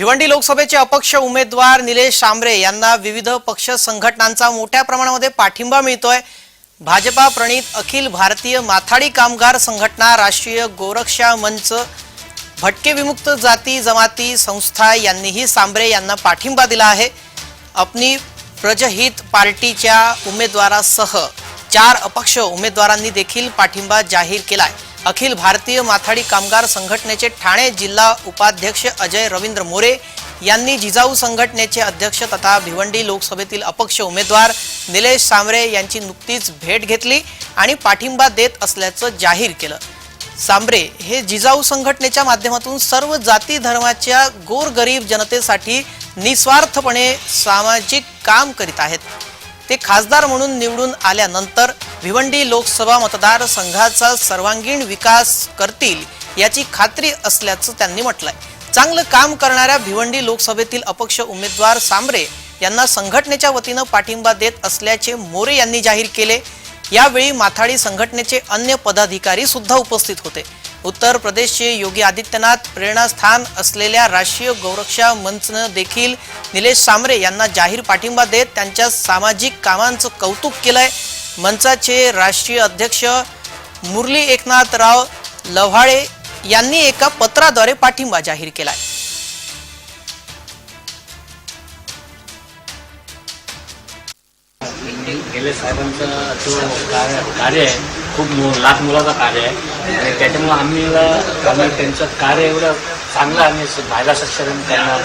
भिवंडी लोकसभेचे अपक्ष उमेदवार निलेश सांबरे यांना विविध पक्ष संघटनांचा मोठ्या प्रमाणामध्ये पाठिंबा मिळतोय। भाजपा प्रणित अखिल भारतीय माथाडी कामगार संघटना, राष्ट्रीय गोरक्षा मंच, भटके विमुक्त जाती जमाती संस्था यांनीही सांबरे यांना पाठिंबा दिला आहे। अपनी प्रजहित पार्टीच्या उमेदवारासह 4 अपक्ष उमेदवारांनी देखील पाठिंबा जाहीर केलाय। अखिल भारतीय माथाडी कामगार संघटनेचे ठाणे जिल्हा उपाध्यक्ष अजय रवींद्र मोरे यांनी जिजाऊ संघटनेचे अध्यक्ष तथा भिवंडी लोकसभेतील अपक्ष उमेदवार निलेश सांबरे यांची नुकतीच भेट घेतली आणि पाठिंबा देत असल्याचं जाहीर केलं। सांबरे हे जिजाऊ संघटनेच्या माध्यमातून सर्व जाती धर्माच्या गोरगरीब जनतेसाठी निस्वार्थपणे सामाजिक काम करीत आहेत। ते खासदार म्हणून निवडून आल्यानंतर भिवंडी लोकसभा मतदारसंघाचा सर्वांगीण विकास करतील याची खात्री असल्याचं त्यांनी म्हटलंय। चांगलं काम करणाऱ्या भिवंडी लोकसभेतील अपक्ष उमेदवार सांबरे यांना संघटनेच्या वतीनं पाठिंबा देत असल्याचे मोरे यांनी जाहीर केले। यावेळी माथाडी संघटनेचे अन्य पदाधिकारी सुद्धा उपस्थित होते। उत्तर प्रदेशचे योगी आदित्यनाथ प्रेरणास्थान असलेल्या राष्ट्रीय गोरक्षा मंचनं देखील निलेश सांबरे यांना जाहीर पाठिंबा देत त्यांच्या सामाजिक कामांचं कौतुक केलंय। मंचाचे राष्ट्रीय अध्यक्ष मुरली एकनाथराव लव्हाळे यांनी एका पत्राद्वारे पाठिंबा जाहीर केलाय। निलेश साहेबांचं जो कार्य आहे खूप लाख मोलाचं कार्य आहे आणि त्याच्यामुळे आम्ही त्यांचं कार्य एवढं चांगलं आणि महिला सक्षमीकरण करणार,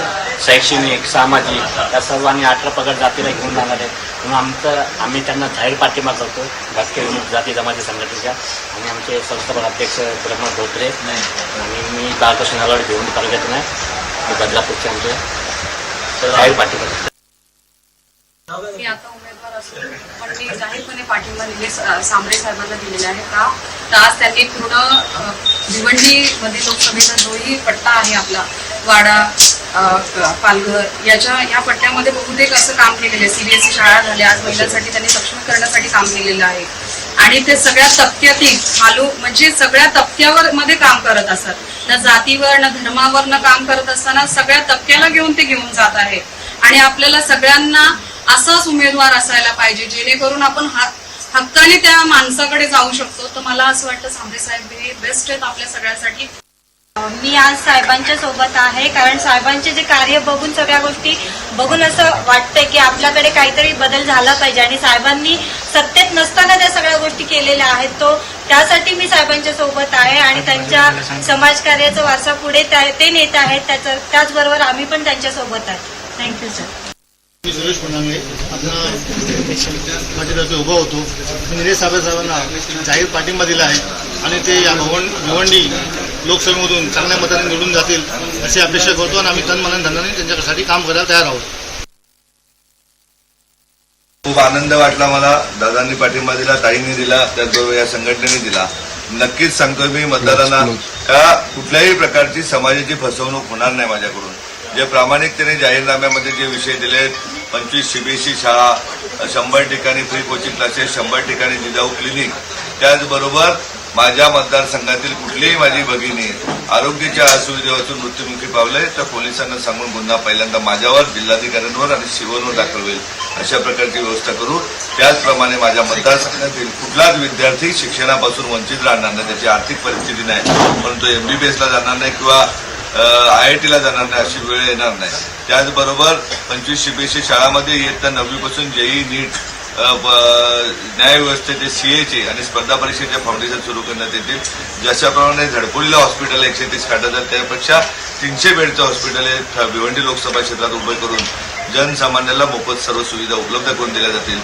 शैक्षणिक, सामाजिक या सर्व आणि 18 पगड जातीला घेऊन जाणार आहे म्हणून आम्ही त्यांना जाहीर पाठिंबा करतो। भटके विमुक्त जाती जमाती संघटनेच्या आणि आमचे संस्थापक अध्यक्ष प्रमोद धोत्रे आणि मी बाळकृष्ण हलवाड भिवंडी तालुक्यातून आहे, बदलापूरचे आमचे जाहीर पाठिंबा करतो। मी आता उमेदवार असून पण मी जाहीरपणे पाठिंबा निलेश सांबरे साहेबांना दिलेला आहे का तर आज त्यांनी पूर्ण भिवंडीमध्ये लोकसभेचा जोही पट्टा आहे आपला वाडा, पालघर या पट्ट्यामध्ये बहुतेक असं काम केलेलं आहे। CBSE शाळा झाल्या, आज महिलांसाठी त्यांनी सक्षम करण्यासाठी काम केलेलं आहे आणि ते सगळ्या तबक्यातील म्हणजे सगळ्या तबक्यावर मध्ये काम करत असतात, न जातीवर न धर्मावर न काम करत असताना सगळ्या तबक्याला घेऊन ते घेऊन जात आहे आणि आपल्याला सगळ्यांना असाच उमेदवार असायला पाहिजे जेणेकरून आपण हक्काने त्या माणसाकडे जाऊ शकतो। तर मला असं वाटतं सांबरे साहेब हे बेस्ट आहेत आपल्या सगळ्यांसाठी। मी आज साहेबांच्या सोबत आहे कारण साहेबांचे जे कार्य बघून सगळ्या गोष्टी बघून असं वाटतंय की आपल्याकडे काहीतरी बदल झाला पाहिजे आणि साहेबांनी सत्तेत नसताना त्या सगळ्या गोष्टी केलेल्या आहेत त्यासाठी मी साहेबांच्या सोबत आहे आणि त्यांच्या समाजकार्याचा वारसा पुढे ते नेत आहेत, त्याचबरोबर आम्ही पण त्यांच्या सोबत आहे। Thank you sir. मी सुरेश पुनांगे माझ्यातर्फे उभा होतो। निलेश सांबरे साहेबांना जाहीर पाठिंबा दिला आहे आणि ते या भिवंडी लोकसभेमधून चांगल्या मताने निवडून जातील अशी अपेक्षा करतो आणि आम्ही तन मन धनाने त्यांच्यासाठी काम करायला तयार आहोत। खूप आनंद वाटला मला, दादांनी पाठिंबा दिला, ताईंनी दिला, त्याचबरोबर या संघटनेने दिला। नक्कीच सांगतोय मी मतदारांना का कुठल्याही प्रकारची समाजाची फसवणूक होणार नाही माझ्याकडून। जे प्रामाणिकतेने जाहीरनाम्यामध्ये जे विषय दिलेत, 25 CBSE शाळा, 100 ठिकाणी फ्री कोचिंग क्लासेस, 100 ठिकाणी जिजाऊ क्लिनिक, त्याचबरोबर माझ्या मतदारसंघातील कुठलीही माझी भगिनी आरोग्याच्या असुविधेपासून मृत्युमुखी पावले तर पोलिसांना सांगून गुन्हा पहिल्यांदा माझ्यावर, जिल्हाधिकाऱ्यांवर आणि सिव्हिलवर दाखल होईल अशा प्रकारची व्यवस्था करू। त्याचप्रमाणे माझ्या मतदारसंघातील कुठलाच विद्यार्थी शिक्षणापासून वंचित राहणार नाही, त्याची आर्थिक परिस्थिती नाही परंतु MBBSला जाणार नाही किंवा IITला जाणार नाही अशी वेळ येणार नाही। त्याचबरोबर 25 CBSE शाळामध्ये इयत्ता 9वी पासून JEE, नीट, न्यायव्यवस्थेचे CAचे आणि स्पर्धा परीक्षेचे फाउंडेशन सुरू करण्यात येतील। जशाप्रमाणे झडपोलीला हॉस्पिटल 130 खाटाचं त्यापेक्षा 300 बेडचं हॉस्पिटल हे भिवंडी लोकसभा क्षेत्रात उभे करून जनसामान्याला मोफत सर्व सुविधा उपलब्ध करून दिल्या जातील।